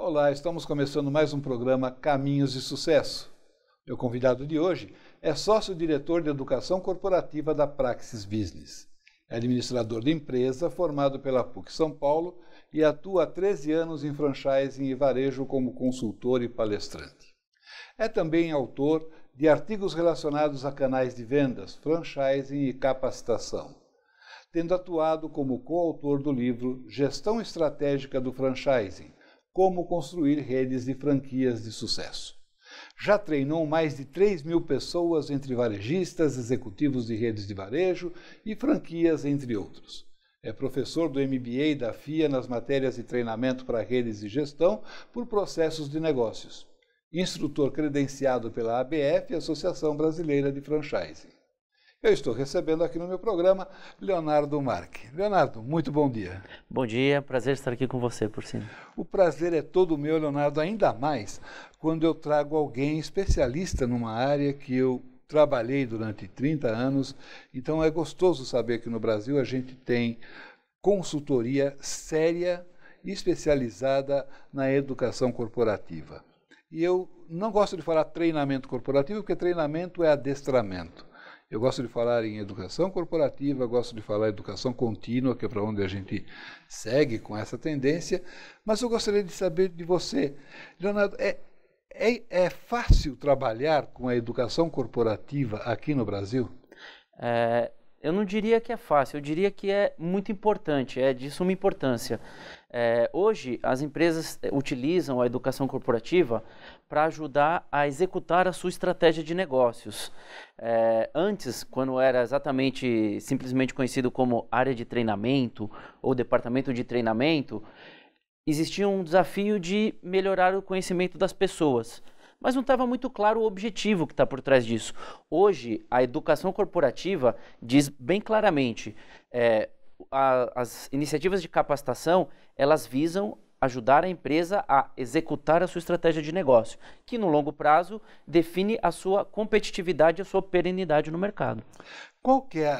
Olá, estamos começando mais um programa Caminhos de Sucesso. Meu convidado de hoje é sócio-diretor de Educação Corporativa da Praxis Business. É administrador de empresa, formado pela PUC São Paulo e atua há 13 anos em franchising e varejo como consultor e palestrante. É também autor de artigos relacionados a canais de vendas, franchising e capacitação, tendo atuado como coautor do livro Gestão Estratégica do Franchising, Como Construir Redes de Franquias de Sucesso. Já treinou mais de 3.000 pessoas entre varejistas, executivos de redes de varejo e franquias, entre outros. É professor do MBA da FIA nas matérias de treinamento para redes de gestão por processos de negócios. Instrutor credenciado pela ABF, Associação Brasileira de Franchising. Eu estou recebendo aqui no meu programa Leonardo Marque. Leonardo, muito bom dia. Bom dia, prazer estar aqui com você, por cima. O prazer é todo meu, Leonardo, ainda mais quando eu trago alguém especialista numa área que eu trabalhei durante 30 anos. Então é gostoso saber que no Brasil a gente tem consultoria séria e especializada na educação corporativa. E eu não gosto de falar treinamento corporativo, porque treinamento é adestramento. Eu gosto de falar em educação corporativa, gosto de falar em educação contínua, que é para onde a gente segue com essa tendência, mas eu gostaria de saber de você, Leonardo, é fácil trabalhar com a educação corporativa aqui no Brasil? Eu não diria que é fácil, eu diria que é muito importante, é de suma importância. Hoje, as empresas utilizam a educação corporativa para ajudar a executar a sua estratégia de negócios. Antes, quando era simplesmente conhecido como área de treinamento ou departamento de treinamento, existia um desafio de melhorar o conhecimento das pessoas. Mas não estava muito claro o objetivo que está por trás disso. Hoje, a educação corporativa diz bem claramente, as iniciativas de capacitação, elas visam ajudar a empresa a executar a sua estratégia de negócio, que no longo prazo define a sua competitividade e a sua perenidade no mercado. Qual que é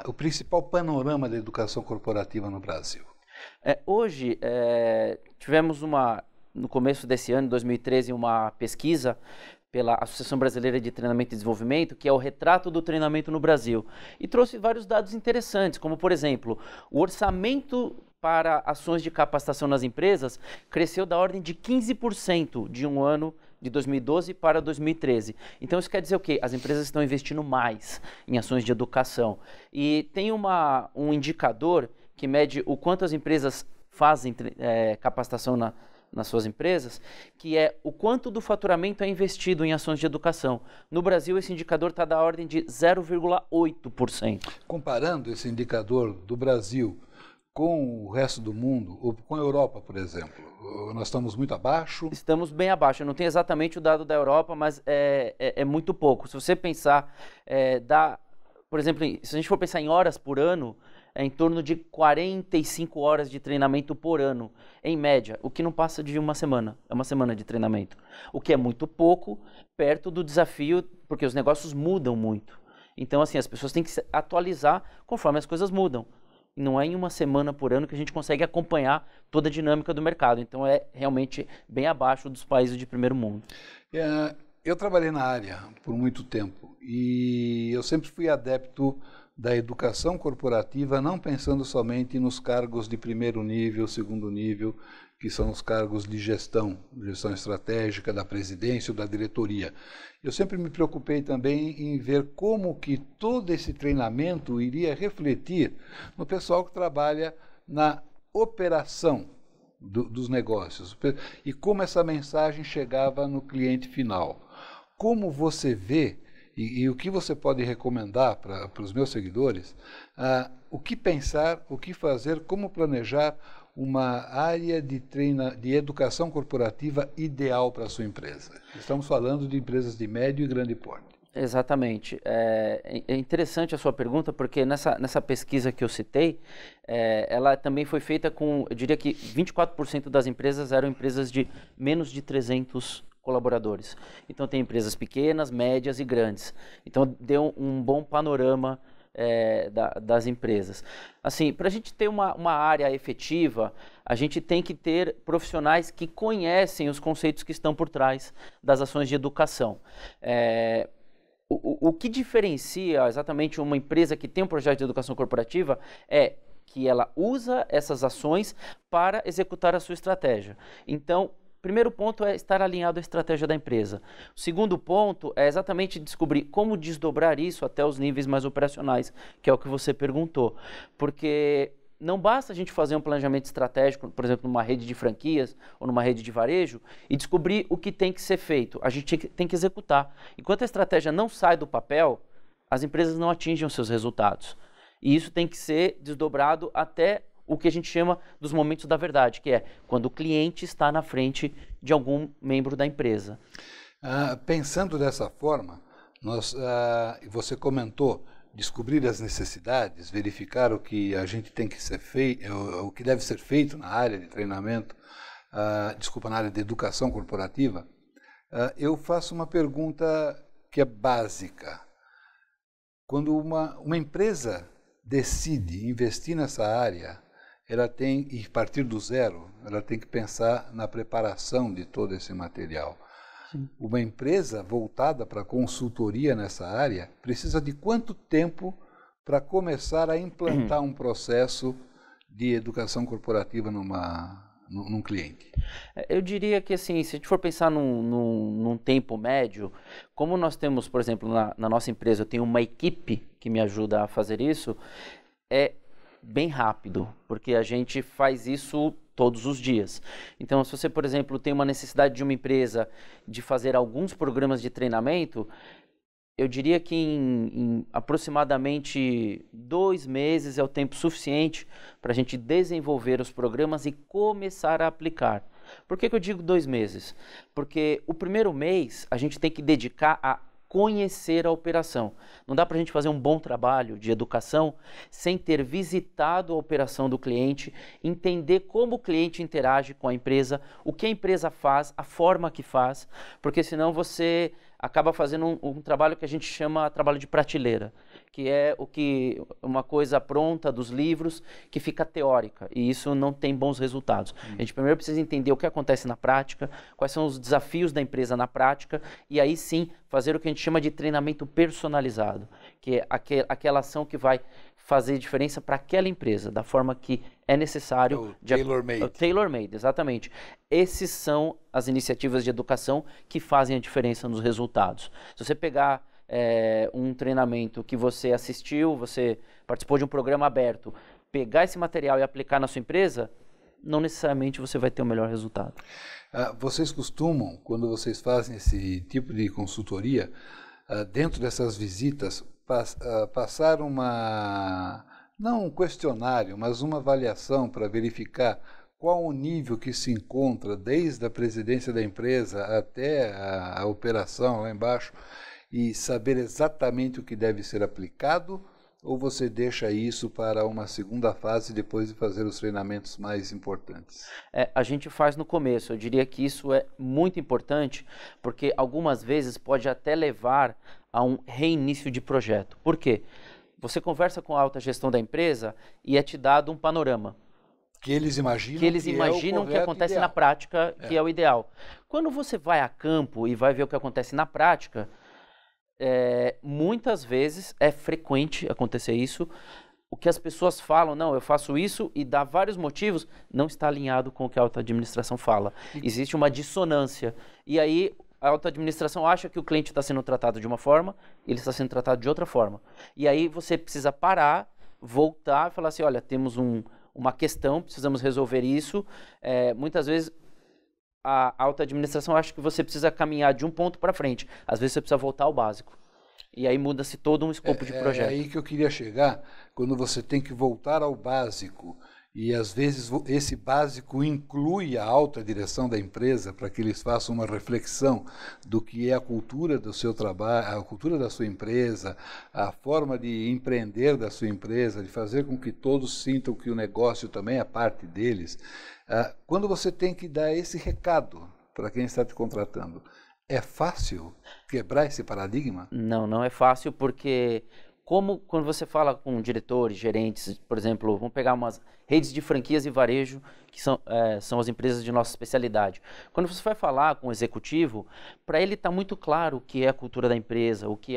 o principal panorama da educação corporativa no Brasil? Hoje, tivemos no começo desse ano, 2013, uma pesquisa pela Associação Brasileira de Treinamento e Desenvolvimento, que é o retrato do treinamento no Brasil, e trouxe vários dados interessantes, como, por exemplo, o orçamento para ações de capacitação nas empresas cresceu da ordem de 15% de um ano de 2012 para 2013. Então isso quer dizer o quê? As empresas estão investindo mais em ações de educação. E tem um indicador que mede o quanto as empresas fazem capacitação nas suas empresas, que é o quanto do faturamento é investido em ações de educação. No Brasil, esse indicador está da ordem de 0,8%. Comparando esse indicador do Brasil com o resto do mundo, ou com a Europa, por exemplo, nós estamos muito abaixo? Estamos bem abaixo. Eu não tenho exatamente o dado da Europa, mas é muito pouco. Se você pensar, por exemplo, se a gente for pensar em horas por ano, é em torno de 45 horas de treinamento por ano, em média, o que não passa de uma semana. É uma semana de treinamento. O que é muito pouco, perto do desafio, porque os negócios mudam muito. Então, assim, as pessoas têm que se atualizar conforme as coisas mudam. E não é em uma semana por ano que a gente consegue acompanhar toda a dinâmica do mercado. Então, é realmente bem abaixo dos países de primeiro mundo. Eu trabalhei na área por muito tempo e eu sempre fui adepto da educação corporativa, não pensando somente nos cargos de primeiro nível, segundo nível, que são os cargos de gestão estratégica, da presidência ou da diretoria. Eu sempre me preocupei também em ver como que todo esse treinamento iria refletir no pessoal que trabalha na operação dos negócios e como essa mensagem chegava no cliente final. Como você vê e o que você pode recomendar para os meus seguidores, o que pensar, o que fazer, como planejar uma área de educação corporativa ideal para a sua empresa? Estamos falando de empresas de médio e grande porte. Exatamente. É interessante a sua pergunta, porque nessa pesquisa que eu citei, ela também foi feita com, eu diria que 24% das empresas eram empresas de menos de 300 colaboradores. Então tem empresas pequenas, médias e grandes. Então deu um bom panorama das empresas. Assim, para a gente ter uma área efetiva, a gente tem que ter profissionais que conhecem os conceitos que estão por trás das ações de educação. O que diferencia exatamente uma empresa que tem um projeto de educação corporativa é que ela usa essas ações para executar a sua estratégia. Então, primeiro ponto é estar alinhado à estratégia da empresa. O segundo ponto é exatamente descobrir como desdobrar isso até os níveis mais operacionais, que é o que você perguntou. Porque não basta a gente fazer um planejamento estratégico, por exemplo, numa rede de franquias ou numa rede de varejo e descobrir o que tem que ser feito. A gente tem que executar. Enquanto a estratégia não sai do papel, as empresas não atingem os seus resultados. E isso tem que ser desdobrado até o que a gente chama dos momentos da verdade, que é quando o cliente está na frente de algum membro da empresa. Pensando dessa forma, você comentou descobrir as necessidades, verificar o que a gente tem que ser feito, o que deve ser feito na área de treinamento, na área de educação corporativa. Eu faço uma pergunta que é básica. Quando uma empresa decide investir nessa área, ela tem, e partir do zero, ela tem que pensar na preparação de todo esse material. Sim. Uma empresa voltada para consultoria nessa área precisa de quanto tempo para começar a implantar um processo de educação corporativa num cliente? Eu diria que, assim, se a gente for pensar num tempo médio, como nós temos, por exemplo, na nossa empresa, eu tenho uma equipe que me ajuda a fazer isso, é bem rápido, porque a gente faz isso todos os dias. Então, se você, por exemplo, tem uma necessidade de uma empresa de fazer alguns programas de treinamento, eu diria que em aproximadamente 2 meses é o tempo suficiente para a gente desenvolver os programas e começar a aplicar. Por que eu digo 2 meses? Porque o primeiro mês a gente tem que dedicar a conhecer a operação. Não dá para a gente fazer um bom trabalho de educação sem ter visitado a operação do cliente, entender como o cliente interage com a empresa, o que a empresa faz, a forma que faz, porque senão você acaba fazendo um trabalho que a gente chama trabalho de prateleira, que é uma coisa pronta dos livros que fica teórica, e isso não tem bons resultados. A gente primeiro precisa entender o que acontece na prática, quais são os desafios da empresa na prática, e aí sim fazer o que a gente chama de treinamento personalizado, que é aquela ação que vai fazer diferença para aquela empresa, da forma que é necessário. Tailor-made. Tailor-made, exatamente. Esses são as iniciativas de educação que fazem a diferença nos resultados. Se você pegar um treinamento que você assistiu, você participou de um programa aberto, pegar esse material e aplicar na sua empresa, não necessariamente você vai ter o melhor resultado. Vocês costumam, quando vocês fazem esse tipo de consultoria, dentro dessas visitas, passar não um questionário, mas uma avaliação para verificar qual o nível que se encontra desde a presidência da empresa até a operação lá embaixo e saber exatamente o que deve ser aplicado, ou você deixa isso para uma segunda fase depois de fazer os treinamentos mais importantes? A gente faz no começo. Eu diria que isso é muito importante, porque algumas vezes pode até levar a um reinício de projeto. Por quê? Você conversa com a alta gestão da empresa e é te dado um panorama. Que eles imaginam que acontece na prática, que é o ideal. Quando você vai a campo e vai ver o que acontece na prática, muitas vezes é frequente acontecer isso. O que as pessoas falam, não, eu faço isso, e dá vários motivos, não está alinhado com o que a alta administração fala. Existe uma dissonância. E aí a alta administração acha que o cliente está sendo tratado de uma forma, ele está sendo tratado de outra forma. E aí você precisa parar, voltar e falar assim, olha, temos uma questão, precisamos resolver isso. Muitas vezes a alta administração acha que você precisa caminhar de um ponto para frente. Às vezes você precisa voltar ao básico. E aí muda-se todo um escopo de projeto. É aí que eu queria chegar, quando você tem que voltar ao básico. E às vezes esse básico inclui a alta direção da empresa para que eles façam uma reflexão do que é a cultura do seu trabalho, a cultura da sua empresa, a forma de empreender da sua empresa, de fazer com que todos sintam que o negócio também é parte deles. Quando você tem que dar esse recado para quem está te contratando, é fácil quebrar esse paradigma? Não é fácil, porque como quando você fala com diretores, gerentes, por exemplo, vamos pegar umas redes de franquias e varejo, que são as empresas de nossa especialidade. Quando você vai falar com o executivo, para ele está muito claro o que é a cultura da empresa, o que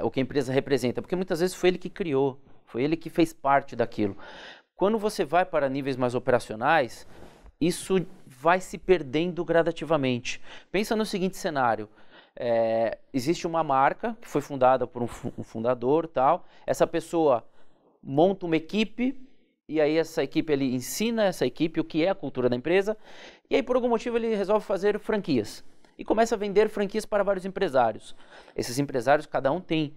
o que a empresa representa, porque muitas vezes foi ele que criou, foi ele que fez parte daquilo. Quando você vai para níveis mais operacionais, isso vai se perdendo gradativamente. Pensa no seguinte cenário. Existe uma marca que foi fundada por um fundador, tal. Essa pessoa monta uma equipe e aí essa equipe, ele ensina essa equipe o que é a cultura da empresa e aí por algum motivo ele resolve fazer franquias e começa a vender franquias para vários empresários. Esses empresários, cada um tem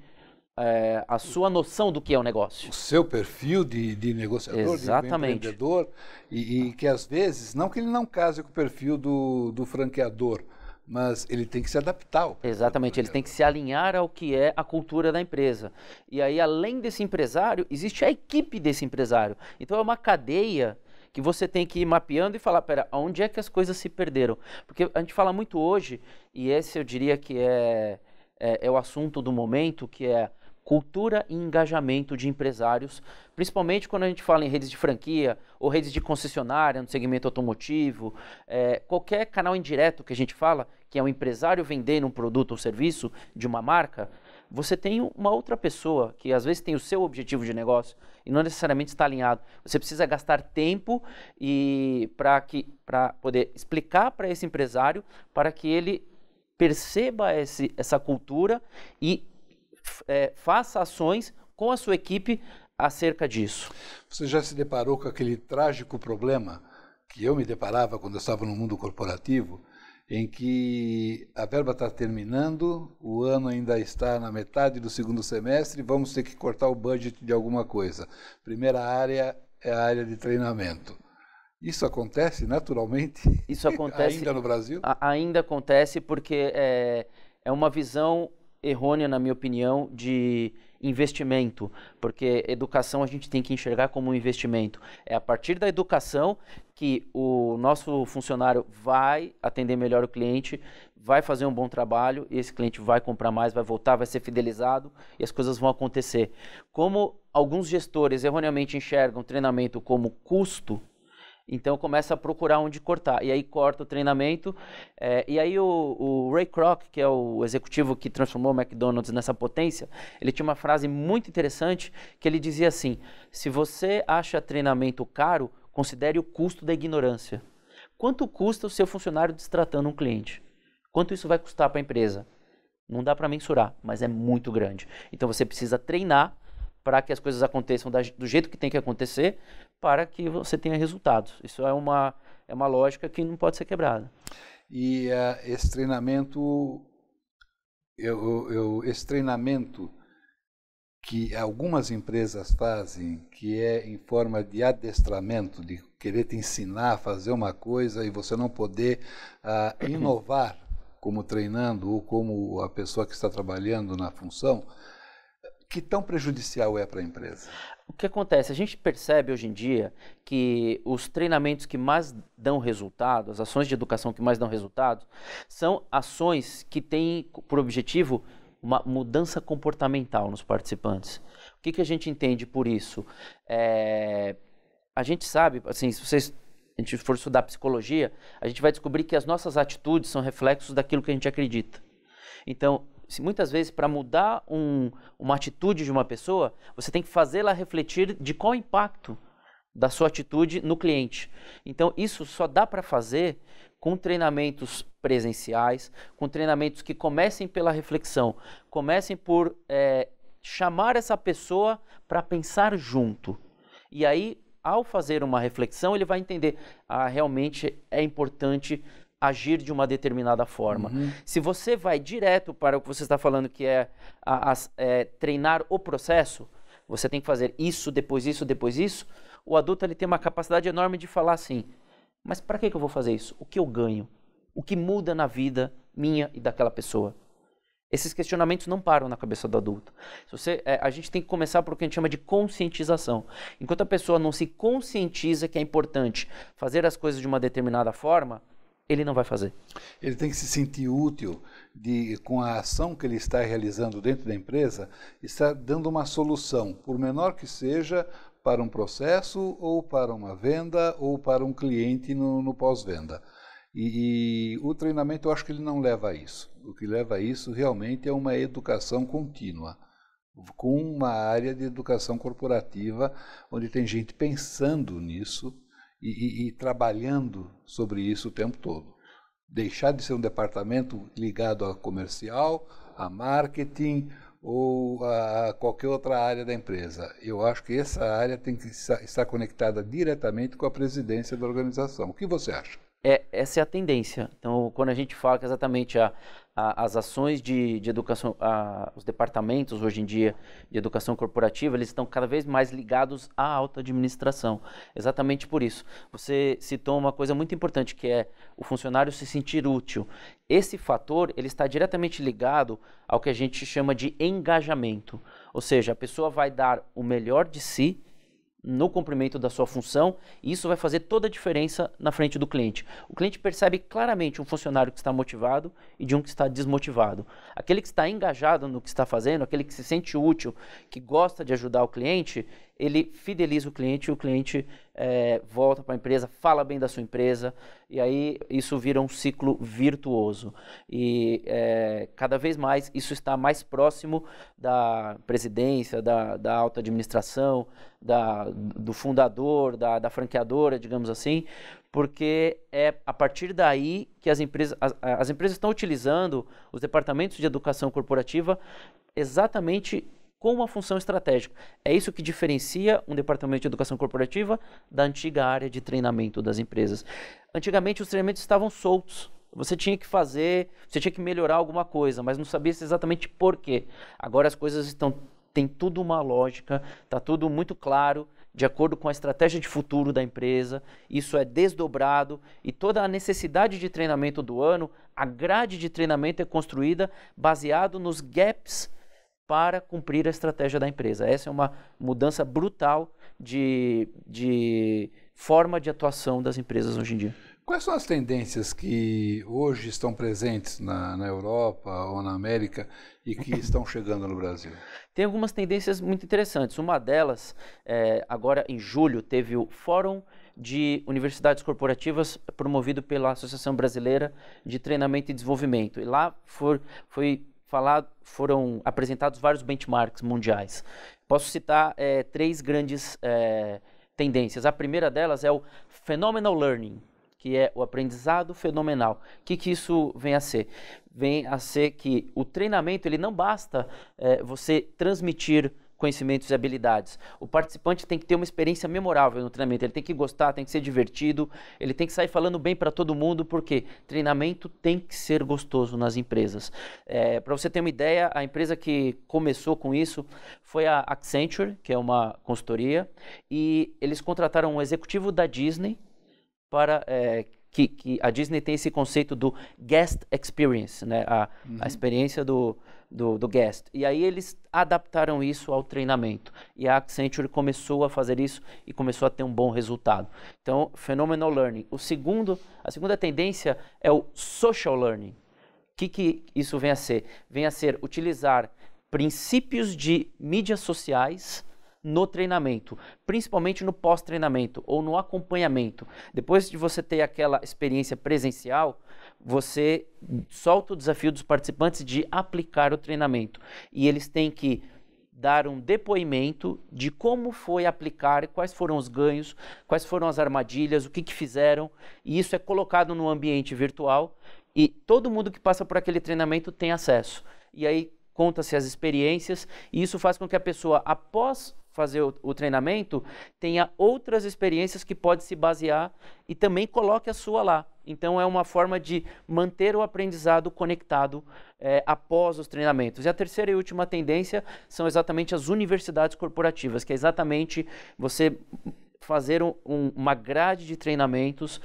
a sua noção do que é o negócio. O seu perfil de negociador, exatamente, de empreendedor, e que às vezes, não que ele não case com o perfil do franqueador, mas ele tem que se adaptar. Exatamente, ele tem que se alinhar ao que é a cultura da empresa. E aí, além desse empresário, existe a equipe desse empresário. Então, é uma cadeia que você tem que ir mapeando e falar, pera, onde é que as coisas se perderam? Porque a gente fala muito hoje, e esse eu diria que é o assunto do momento, que é cultura e engajamento de empresários, principalmente quando a gente fala em redes de franquia ou redes de concessionária no segmento automotivo, qualquer canal indireto que a gente fala, que é um empresário vendendo um produto ou serviço de uma marca, você tem uma outra pessoa que às vezes tem o seu objetivo de negócio e não necessariamente está alinhado. Você precisa gastar tempo para poder explicar para esse empresário para que ele perceba essa cultura e faça ações com a sua equipe acerca disso. Você já se deparou com aquele trágico problema que eu me deparava quando eu estava no mundo corporativo, em que a verba está terminando, o ano ainda está na metade do segundo semestre, vamos ter que cortar o budget de alguma coisa. Primeira área é a área de treinamento. Isso acontece naturalmente? Isso acontece ainda no Brasil? Ainda acontece porque é uma visão errônea, na minha opinião, de investimento, porque educação a gente tem que enxergar como um investimento. É a partir da educação que o nosso funcionário vai atender melhor o cliente, vai fazer um bom trabalho, e esse cliente vai comprar mais, vai voltar, vai ser fidelizado e as coisas vão acontecer. Como alguns gestores erroneamente enxergam treinamento como custo, então começa a procurar onde cortar, e aí corta o treinamento, e aí o Ray Kroc, que é o executivo que transformou o McDonald's nessa potência, ele tinha uma frase muito interessante, que ele dizia assim, se você acha treinamento caro, considere o custo da ignorância. Quanto custa o seu funcionário destratando um cliente? Quanto isso vai custar para a empresa? Não dá para mensurar, mas é muito grande. Então você precisa treinar para que as coisas aconteçam do jeito que tem que acontecer, para que você tenha resultados. Isso é uma lógica que não pode ser quebrada. E esse treinamento, que algumas empresas fazem, que é em forma de adestramento, de querer te ensinar a fazer uma coisa e você não poder inovar como treinando ou como a pessoa que está trabalhando na função, que tão prejudicial é para a empresa? O que acontece? A gente percebe hoje em dia que os treinamentos que mais dão resultado, as ações de educação que mais dão resultado, são ações que têm por objetivo uma mudança comportamental nos participantes. O que a gente entende por isso? A gente sabe, assim, se a gente for estudar psicologia, a gente vai descobrir que as nossas atitudes são reflexos daquilo que a gente acredita. Então, muitas vezes, para mudar uma atitude de uma pessoa, você tem que fazê-la refletir de qual o impacto da sua atitude no cliente. Então, isso só dá para fazer com treinamentos presenciais, com treinamentos que comecem pela reflexão, comecem por chamar essa pessoa para pensar junto. E aí, ao fazer uma reflexão, ele vai entender, realmente é importante agir de uma determinada forma. Uhum. Se você vai direto para o que você está falando, que é treinar o processo, você tem que fazer isso, depois isso, depois isso, o adulto ele tem uma capacidade enorme de falar assim, mas para que eu vou fazer isso? O que eu ganho? O que muda na vida minha e daquela pessoa? Esses questionamentos não param na cabeça do adulto. A gente tem que começar por o que a gente chama de conscientização. Enquanto a pessoa não se conscientiza que é importante fazer as coisas de uma determinada forma, ele não vai fazer. Ele tem que se sentir útil com a ação que ele está realizando dentro da empresa, está dando uma solução, por menor que seja, para um processo, ou para uma venda, ou para um cliente no pós-venda. E o treinamento, eu acho que ele não leva a isso. O que leva a isso realmente é uma educação contínua, com uma área de educação corporativa, onde tem gente pensando nisso e trabalhando sobre isso o tempo todo. Deixar de ser um departamento ligado a comercial, a marketing ou a qualquer outra área da empresa. Eu acho que essa área tem que estar conectada diretamente com a presidência da organização. O que você acha? Essa é a tendência. Então, quando a gente fala que exatamente as ações de educação, os departamentos hoje em dia de educação corporativa, eles estão cada vez mais ligados à alta administração. Exatamente por isso. Você citou uma coisa muito importante, que é o funcionário se sentir útil. Esse fator, ele está diretamente ligado ao que a gente chama de engajamento. Ou seja, a pessoa vai dar o melhor de si no cumprimento da sua função, e isso vai fazer toda a diferença na frente do cliente. O cliente percebe claramente um funcionário que está motivado e de um que está desmotivado. Aquele que está engajado no que está fazendo, aquele que se sente útil, que gosta de ajudar o cliente, ele fideliza o cliente e o cliente volta para a empresa, fala bem da sua empresa, e aí isso vira um ciclo virtuoso. E cada vez mais isso está mais próximo da presidência, da alta administração, do fundador, da franqueadora, digamos assim, porque é a partir daí que as empresas estão utilizando os departamentos de educação corporativa exatamente com uma função estratégica. É isso que diferencia um departamento de educação corporativa da antiga área de treinamento das empresas. Antigamente os treinamentos estavam soltos. Você tinha que fazer, você tinha que melhorar alguma coisa, mas não sabia exatamente por quê. Agora as coisas tem tudo uma lógica, está tudo muito claro, de acordo com a estratégia de futuro da empresa, isso é desdobrado e toda a necessidade de treinamento do ano, a grade de treinamento é construída baseado nos gaps para cumprir a estratégia da empresa. Essa é uma mudança brutal de forma de atuação das empresas hoje em dia. Quais são as tendências que hoje estão presentes na Europa ou na América e que estão chegando no Brasil? Tem algumas tendências muito interessantes. Uma delas, agora em julho, teve o Fórum de Universidades Corporativas promovido pela Associação Brasileira de Treinamento e Desenvolvimento. E lá foram apresentados vários benchmarks mundiais. Posso citar 3 grandes tendências. A primeira delas é o Phenomenal Learning, que é o aprendizado fenomenal. O que isso vem a ser? Vem a ser que o treinamento, ele não basta você transmitir conhecimentos e habilidades. O participante tem que ter uma experiência memorável no treinamento, ele tem que gostar, tem que ser divertido, ele tem que sair falando bem para todo mundo, porque treinamento tem que ser gostoso nas empresas. Para você ter uma ideia, a empresa que começou com isso foi a Accenture, que é uma consultoria, e eles contrataram um executivo da Disney para que a Disney tem esse conceito do guest experience, né? A experiência do guest. E aí eles adaptaram isso ao treinamento. E a Accenture começou a fazer isso e começou a ter um bom resultado. Então, Phenomenal Learning. A segunda tendência é o Social Learning. O que isso vem a ser? Vem a ser utilizar princípios de mídias sociais no treinamento, principalmente no pós-treinamento ou no acompanhamento. Depois de você ter aquela experiência presencial, você solta o desafio dos participantes de aplicar o treinamento. E eles têm que dar um depoimento de como foi aplicar, quais foram os ganhos, quais foram as armadilhas, o que fizeram. E isso é colocado no ambiente virtual e todo mundo que passa por aquele treinamento tem acesso. E aí conta-se as experiências e isso faz com que a pessoa, após fazer o treinamento, tenha outras experiências que pode se basear e também coloque a sua lá. Então é uma forma de manter o aprendizado conectado após os treinamentos. E a terceira e última tendência são exatamente as universidades corporativas, que é exatamente você fazer uma grade de treinamentos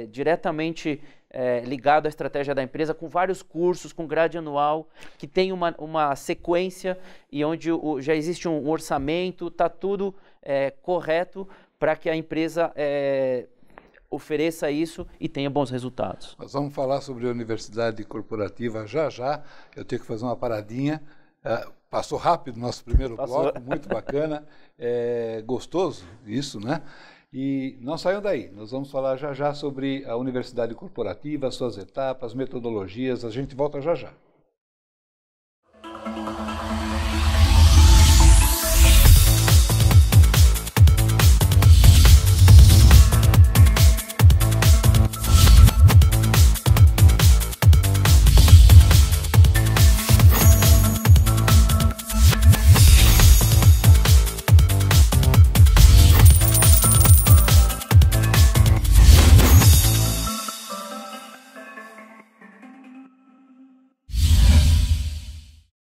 diretamente ligado à estratégia da empresa, com vários cursos, com grade anual, que tem uma sequência e onde já existe um orçamento, está tudo correto para que a empresa ofereça isso e tenha bons resultados. Nós vamos falar sobre a universidade corporativa já já. Eu tenho que fazer uma paradinha. Passou rápido o nosso primeiro bloco, muito bacana. Gostoso isso, né? E não saiam daí. Nós vamos falar já já sobre a universidade corporativa, suas etapas, metodologias. A gente volta já já.